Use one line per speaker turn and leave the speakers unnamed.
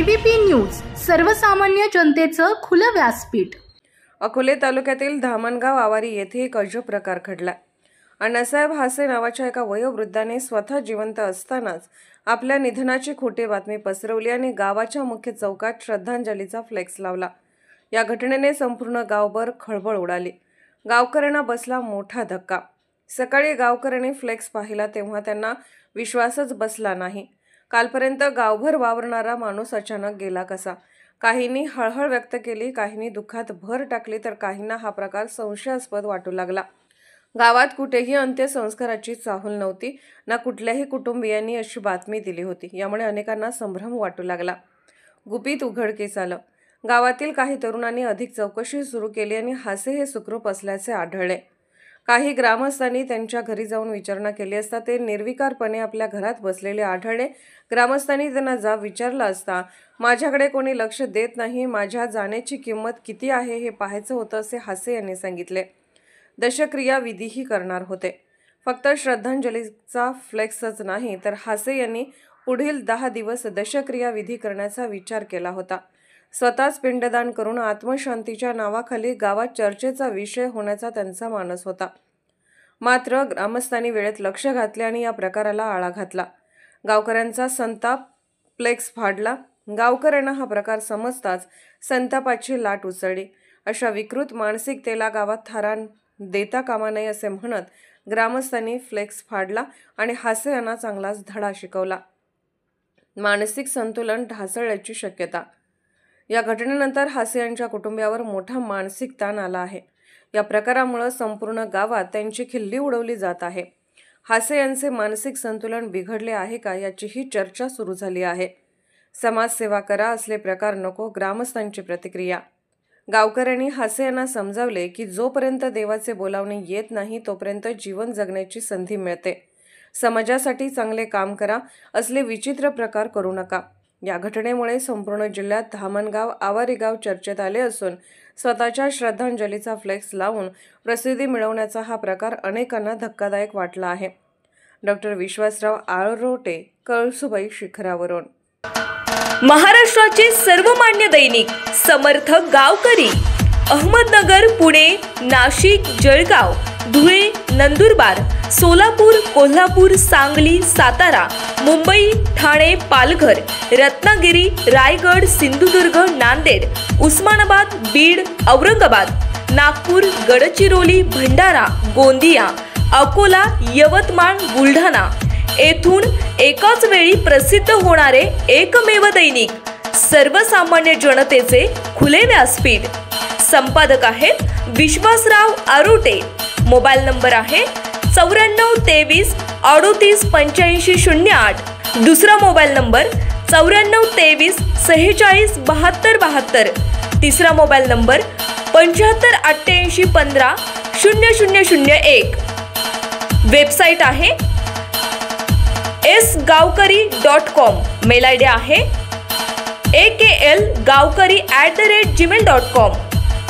ABP news, सर्वसामान्य जनतेचं खुलं व्यासपीठ।
अकोले तालुक्यातील धामणगाव आवारी येथे एक अजब प्रकार घडला। अण्णासाहेब हासे नावाच्या एका वयोवृद्धाने स्वतः जिवंत असतानाच आपल्या निधनाची खोटी बातमी पसरवली आणि गावाच्या मुख्य चौकात श्रद्धांजलीचा फ्लेक्स लावला। या घटनेने संपूर्ण गावभर खळबळ उडाली। गावकऱ्यांना बसला मोठा धक्का। सकाळी गावकऱ्यांनी फ्लेक्स पाहिला तेव्हा त्यांना विश्वासच बसला नाही। कालपर्यंत गावभर वावरणारा माणूस अचानक गेला कसा? काहींनी हळहळ व्यक्त केली, काहींनी दुःखात भर टाकली, तर काहींना हा प्रकार संशयास्पद वाटू लागला। गावात कुठेही अंत्यसंस्काराची चाहूल नव्हती, ना कुठल्याही कुटुंबियांनी अशी बातमी दिली होती। यामुळे अनेकांना संभ्रम वाटू लागला। गुपित उघडकीस आलं। गावातील काही तरुणांनी अधिक चौकशी सुरू केली आणि हासे हे सुखरूप असल्याचे आढळले। काही ग्रामस्थांनी त्यांच्या घरी जाऊन विचारणा केली असता ते निर्विकारपणे आपल्या घरात बसलेले आढळले। ग्रामस्थांनी त्यांना जाब विचारला असता माझ्याकडे कोणी लक्ष देत नाही, माझ्या जाण्याची किंमत किती आहे हे पाहायचं होतं, असे हासे यांनी सांगितले। दशक्रिया विधीही करणार होते। फक्त श्रद्धांजलीचा फ्लेक्सच नाही तर हासे यांनी पुढील 10 दिवस दशक्रिया विधी करण्याचा विचार केला होता। स्वतःच पिंडदान करून आत्मशांतीच्या नावाखाली गावात चर्चेचा विषय होण्याचा त्यांचा मानस होता। मात्र ग्रामस्थांनी वेळेत लक्ष घातले आणि या प्रकाराला आळा घातला। गावकऱ्यांचा संताप फ्लेक्स फाडला। गावकऱ्यांना हा प्रकार समजताच संतापाची लाट उसळली। अशा विकृत मानसिकतेला गावात थारा देता कामा नये असे म्हणत ग्रामस्थांनी फ्लेक्स फाडला आणि हासे यांना चांगलाच धडा शिकवला। मानसिक संतुलन ढासळण्याची शक्यता। या घटनेनंतर हासे यांच्या कुटुंबियावर मोठा मानसिक ताण आला आहे। या प्रकारामुळे संपूर्ण गावात त्यांची खिल्ली उडवली जात आहे। हासे यांचे मानसिक संतुलन बिघडले आहे का याचीही चर्चा सुरू झाली आहे। समाजसेवा करा, असले प्रकार नको, ग्रामस्थांची प्रतिक्रिया। गावकऱ्यांनी हासे यांना समजावले की जोपर्यंत देवाचे बोलावणे येत नाही तोपर्यंत जीवन जगण्याची संधी मिळते। समाजासाठी चांगले काम करा, असले विचित्र प्रकार करू नका। या घटनेमुळे संपूर्ण जिल्ह्यात धामणगाव आवारी गाव चर्चेत आले असून स्वतःच्या श्रद्धांजलीचा फ्लेक्स लावून प्रसिद्धी मिळवण्याचा हा प्रकार अनेकांना धक्कादायक वाटला आहे। डॉक्टर विश्वासराव आळरोटे, कळसुबाई शिखरावरून।
महाराष्ट्राचे सर्वमान्य दैनिक समर्थ गावकरी, अहमदनगर, पुणे, नाशिक, जळगाव, धुळे, नंदुरबार, सोलापूर, कोल्हापूर, सांगली, सातारा, मुंबई, ठाणे, पालघर, रत्नागिरी, रायगड, सिंधुदुर्ग, नांदेड, उस्मानाबाद, बीड, औरंगाबाद, नागपूर, गडचिरोली, भंडारा, गोंदिया, अकोला, यवतमाळ, बुलढाणा येथून एकाच वेळी प्रसिद्ध होणारे एकमेव दैनिक, सर्वसामान्य जनतेचे खुले व्यासपीठ। संपादक आहेत विश्वासराव आरोटे। मोबाईल नंबर आहे 94 23 38 85 08। दुसरा मोबाईल नंबर 94 23 46 72 72। तिसरा मोबाईल नंबर 75 88 15 0001। वेबसाईट आहे sgavkari.com। मेल आयडी आहे akl gavkari@gmail.com।